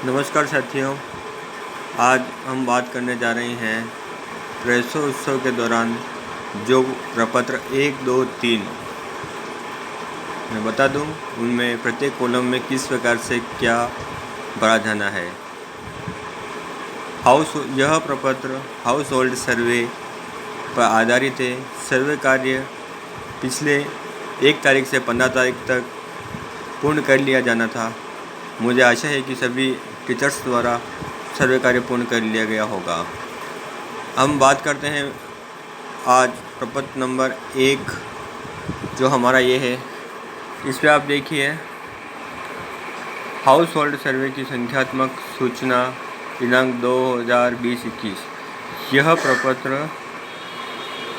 नमस्कार साथियों, आज हम बात करने जा रहे हैं प्रवेशोत्सव के दौरान जो प्रपत्र 1, 2, 3 मैं बता दूं, उनमें प्रत्येक कॉलम में किस प्रकार से क्या भरा जाना है। यह प्रपत्र हाउस होल्ड सर्वे पर आधारित है। सर्वे कार्य पिछले 1 तारीख से 15 तारीख तक पूर्ण कर लिया जाना था। मुझे आशा है कि सभी टीचर्स द्वारा सर्वे कार्य पूर्ण कर लिया गया होगा। हम बात करते हैं आज प्रपत्र नंबर 1 जो हमारा ये है। इस पर आप देखिए, हाउस होल्ड सर्वे की संख्यात्मक सूचना दिनांक 2020-21। यह प्रपत्र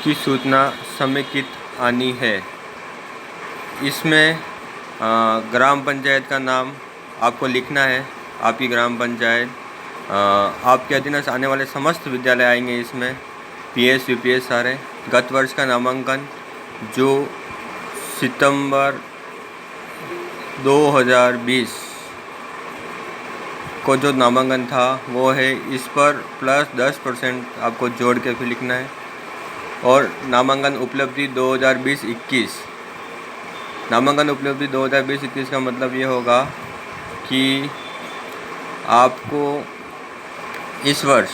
की सूचना समेकित आनी है। इसमें ग्राम पंचायत का नाम आपको लिखना है, आपकी ग्राम पंचायत, आपके अधीनस्थ आने वाले समस्त विद्यालय आएंगे इसमें, पीएस यूपीएस सारे, गत वर्ष का नामांकन जो सितंबर 2020 को जो नामांकन था वो है। इस पर प्लस 10% आपको जोड़ के फिर लिखना है। और नामांकन उपलब्धि 2020-21। नामांकन उपलब्धि 2020-21 का मतलब ये होगा कि आपको इस वर्ष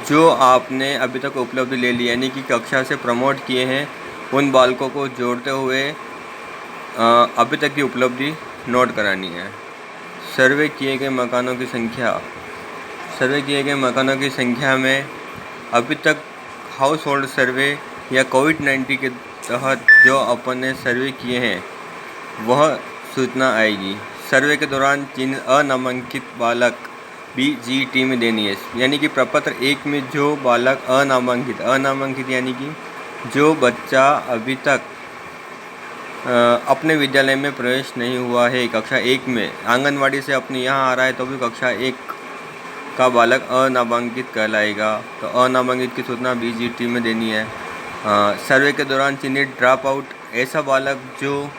जो आपने अभी तक उपलब्धि ले ली, यानी कि कक्षा से प्रमोट किए हैं, उन बालकों को जोड़ते हुए अभी तक की उपलब्धि नोट करानी है। सर्वे किए गए मकानों की संख्या में अभी तक हाउस होल्ड सर्वे या कोविड-19 के तहत जो अपन ने सर्वे किए हैं वह सूचना आएगी। सर्वे के दौरान जिन अनामांकित बालक BGT में देनी है, यानी कि प्रपत्र 1 में जो बालक अनामांकित यानी कि जो बच्चा अभी तक अपने विद्यालय में प्रवेश नहीं हुआ है, कक्षा 1 में आंगनवाड़ी से अपने यहाँ आ रहा है तो भी कक्षा 1 का बालक अनामांकित कहलाएगा। तो अनामांकित की सूचना BGT में देनी है। सर्वे के दौरान चिन्हित ड्रॉप आउट, ऐसा बालक जो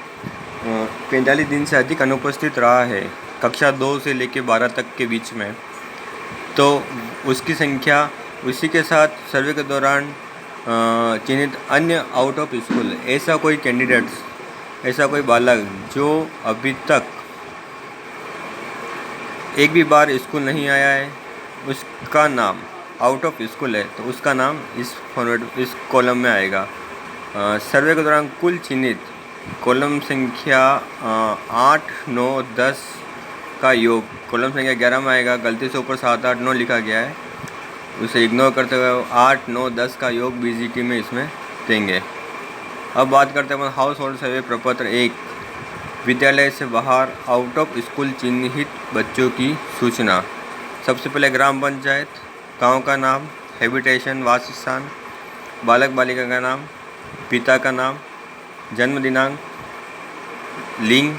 45 दिन से अधिक अनुपस्थित रहा है कक्षा 2 से लेकर 12 तक के बीच में, तो उसकी संख्या, उसी के साथ सर्वे के दौरान चिन्हित अन्य आउट ऑफ स्कूल, ऐसा कोई कैंडिडेट्स, ऐसा कोई बालक जो अभी तक एक भी बार स्कूल नहीं आया है, उसका नाम आउट ऑफ स्कूल है तो उसका नाम इस कॉलम में आएगा। सर्वे के दौरान कुल चिन्हित कॉलम संख्या 8, 9, 10 का योग कॉलम संख्या 11 में आएगा। गलती से ऊपर 7, 8, 9 लिखा गया है, उसे इग्नोर करते हुए 8, 9, 10 का योग BGT में इसमें देंगे। अब बात करते हैं हाउस होल्ड सर्वे प्रपत्र 1, विद्यालय से बाहर आउट ऑफ स्कूल चिन्हित बच्चों की सूचना। सबसे पहले ग्राम पंचायत, गांव का नाम, हैबिटेशन वास स्थान, बालक बालिका का नाम, पिता का नाम, जन्म दिनांक, लिंग,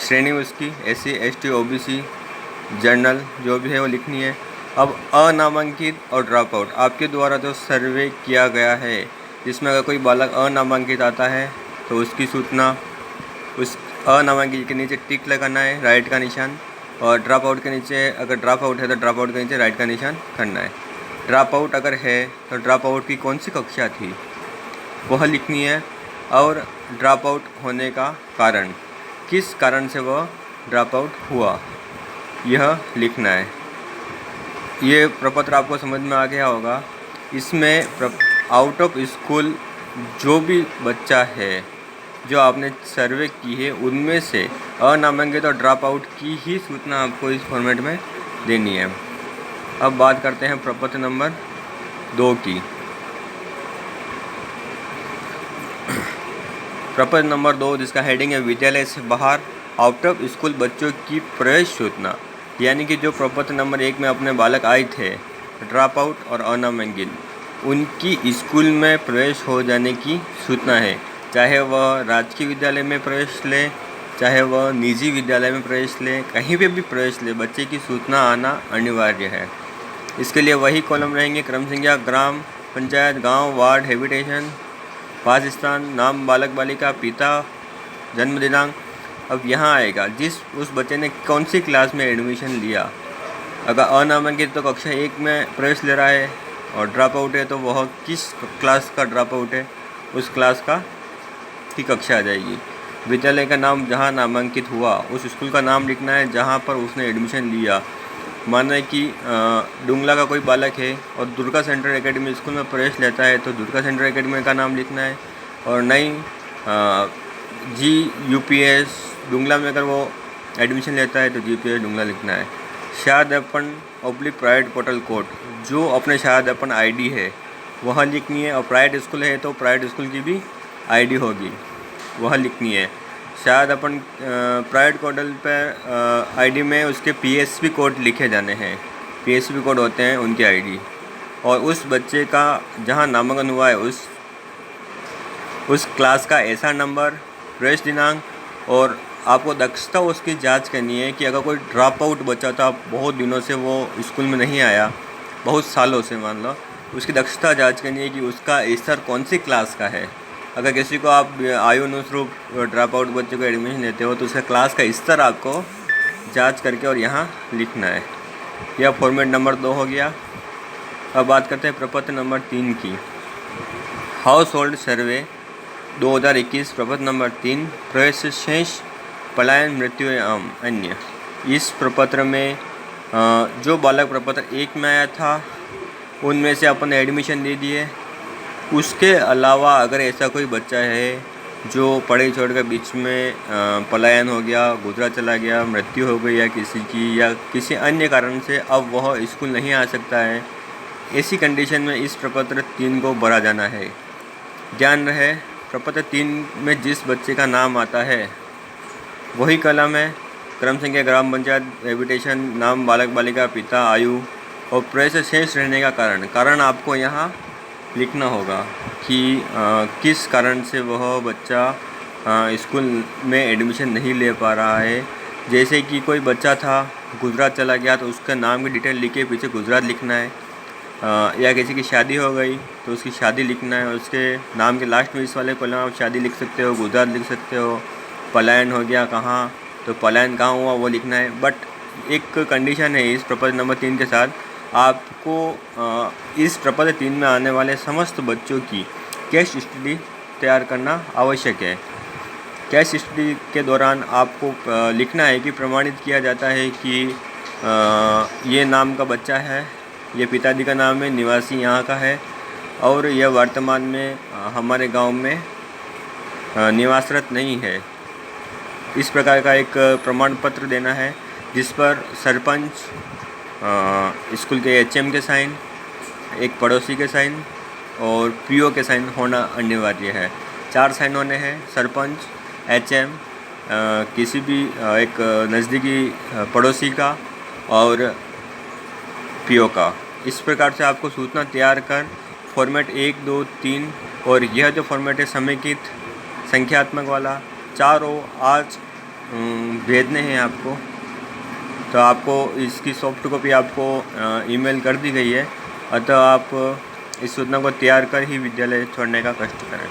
श्रेणी उसकी SC, ST, OBC, जनरल जो भी है वो लिखनी है। अब अनामांकित और ड्रॉप आउट, आपके द्वारा जो सर्वे किया गया है जिसमें अगर कोई बालक अनामांकित आता है तो उसकी सूचना, उस अनामांकित के नीचे टिक लगाना है, राइट का निशान, और ड्रॉप आउट के नीचे, अगर ड्रॉप आउट है तो ड्रॉप आउट के नीचे राइट का निशान करना है। ड्रॉप आउट अगर है तो ड्रॉप आउट की कौन सी कक्षा थी वह लिखनी है, और ड्रॉप आउट होने का कारण, किस कारण से वह ड्रॉप आउट हुआ, यह लिखना है। ये प्रपत्र आपको समझ में आ गया होगा। इसमें आउट ऑफ स्कूल जो भी बच्चा है जो आपने सर्वे की है उनमें से अनामांकित और ड्रॉप आउट की ही सूचना आपको इस फॉर्मेट में देनी है। अब बात करते हैं प्रपत्र नंबर 2 की। प्रपत्र नंबर 2 जिसका हेडिंग है विद्यालय से बाहर आउट ऑफ स्कूल बच्चों की प्रवेश सूचना, यानी कि जो प्रपत्र नंबर 1 में अपने बालक आए थे ड्रॉप आउट और अनामांकित, उनकी स्कूल में प्रवेश हो जाने की सूचना है। चाहे वह राजकीय विद्यालय में प्रवेश ले, चाहे वह निजी विद्यालय में प्रवेश ले, कहीं पे भी प्रवेश ले, बच्चे की सूचना आना अनिवार्य है। इसके लिए वही कॉलम रहेंगे, क्रम संख्या, ग्राम पंचायत, गांव, वार्ड, हैबिटेशन, वास स्थान, नाम बालक बालिका, पिता, जन्म दिनांक, अब यहाँ आएगा उस बच्चे ने कौन सी क्लास में एडमिशन लिया। अगर अनामांकित तो कक्षा 1 में प्रवेश ले रहा है और ड्रॉप आउट है तो वह किस क्लास का ड्रॉप आउट है, उस क्लास की कक्षा आ जाएगी। विद्यालय का नाम जहाँ नामांकित हुआ उस स्कूल का नाम लिखना है जहाँ पर उसने एडमिशन लिया। माना कि डुंगला का कोई बालक है और दुर्गा सेंट्रल एकेडमी स्कूल में प्रवेश लेता है तो दुर्गा सेंट्रल एकेडमी का नाम लिखना है। और नहीं GUPS डुंगला में अगर वो एडमिशन लेता है तो GPS डुंगला लिखना है। शायदपन / प्राइवेट पोर्टल कोड, जो अपने शायदपन ID है वह लिखनी है। और प्राइवेट स्कूल है तो प्राइवेट स्कूल की भी ID होगी, वह लिखनी है। शायद अपन प्राइवेट पोर्टल पर ID में उसके PSP कोड लिखे जाने हैं। PSP कोड होते हैं उनकी ID। और उस बच्चे का जहां नामांकन हुआ है उस क्लास का SR नंबर, प्रवेश दिनांक, और आपको दक्षता उसकी जांच करनी है कि अगर कोई ड्रॉप आउट बच्चा था, बहुत दिनों से वो स्कूल में नहीं आया, बहुत सालों से मान लो, उसकी दक्षता जांच करनी है कि उसका SR कौन सी क्लास का है। अगर किसी को आप आयु अनुरूप ड्रॉप आउट बच्चे को एडमिशन देते हो तो उसका क्लास का स्तर आपको जांच करके और यहाँ लिखना है। यह फॉर्मेट नंबर 2 हो गया। अब बात करते हैं प्रपत्र नंबर 3 की। हाउस होल्ड सर्वे 2021 प्रपत्र नंबर 3, प्रवेश शेष, पलायन, मृत्यु एवं अन्य। इस प्रपत्र में जो बालक प्रपत्र 1 में आया था उनमें से अपन ने एडमिशन दे दिए। उसके अलावा अगर ऐसा कोई बच्चा है जो पढ़ाई छोड़कर बीच में पलायन हो गया, गुजरा चला गया, मृत्यु हो गई या किसी अन्य कारण से अब वह स्कूल नहीं आ सकता है, ऐसी कंडीशन में इस प्रपत्र 3 को भरा जाना है। ध्यान रहे, प्रपत्र 3 में जिस बच्चे का नाम आता है वही कलम है। क्रम संख्या, ग्राम पंचायत, हैबिटेशन, नाम बालक बालिका, पिता, आयु और प्रवेश शेष रहने का कारण आपको यहाँ लिखना होगा कि किस कारण से वह बच्चा स्कूल में एडमिशन नहीं ले पा रहा है। जैसे कि कोई बच्चा था गुजरात चला गया तो उसका नाम की डिटेल लिख के पीछे गुजरात लिखना है। या किसी की शादी हो गई तो उसकी शादी लिखना है, उसके नाम के लास्ट में इस वाले कॉलम आप शादी लिख सकते हो, गुजरात लिख सकते हो। पलायन हो गया कहाँ, तो पलायन कहाँ हुआ वो लिखना है। बट एक कंडीशन है इस प्रपत्र नंबर 3 के साथ, आपको इस प्रपत्र 3 में आने वाले समस्त बच्चों की केस स्टडी तैयार करना आवश्यक है। केस स्टडी के दौरान आपको लिखना है कि प्रमाणित किया जाता है कि ये नाम का बच्चा है, ये पिताजी का नाम है, निवासी यहाँ का है और यह वर्तमान में हमारे गांव में निवासरत नहीं है। इस प्रकार का एक प्रमाण पत्र देना है जिस पर सरपंच, स्कूल के HM के साइन, एक पड़ोसी के साइन और PO के साइन होना अनिवार्य है। 4 साइन होने हैं, सरपंच, HM, किसी भी एक नज़दीकी पड़ोसी का और PO का। इस प्रकार से आपको सूचना तैयार कर फॉर्मेट 1, 2, 3 और यह जो फॉर्मेट है समेकित संख्यात्मक वाला 4 आज भेजने हैं आपको। तो आपको इसकी सॉफ्ट कॉपी आपको ईमेल कर दी गई है, अतः आप इस सूचना को तैयार कर ही विद्यालय छोड़ने का कष्ट करें।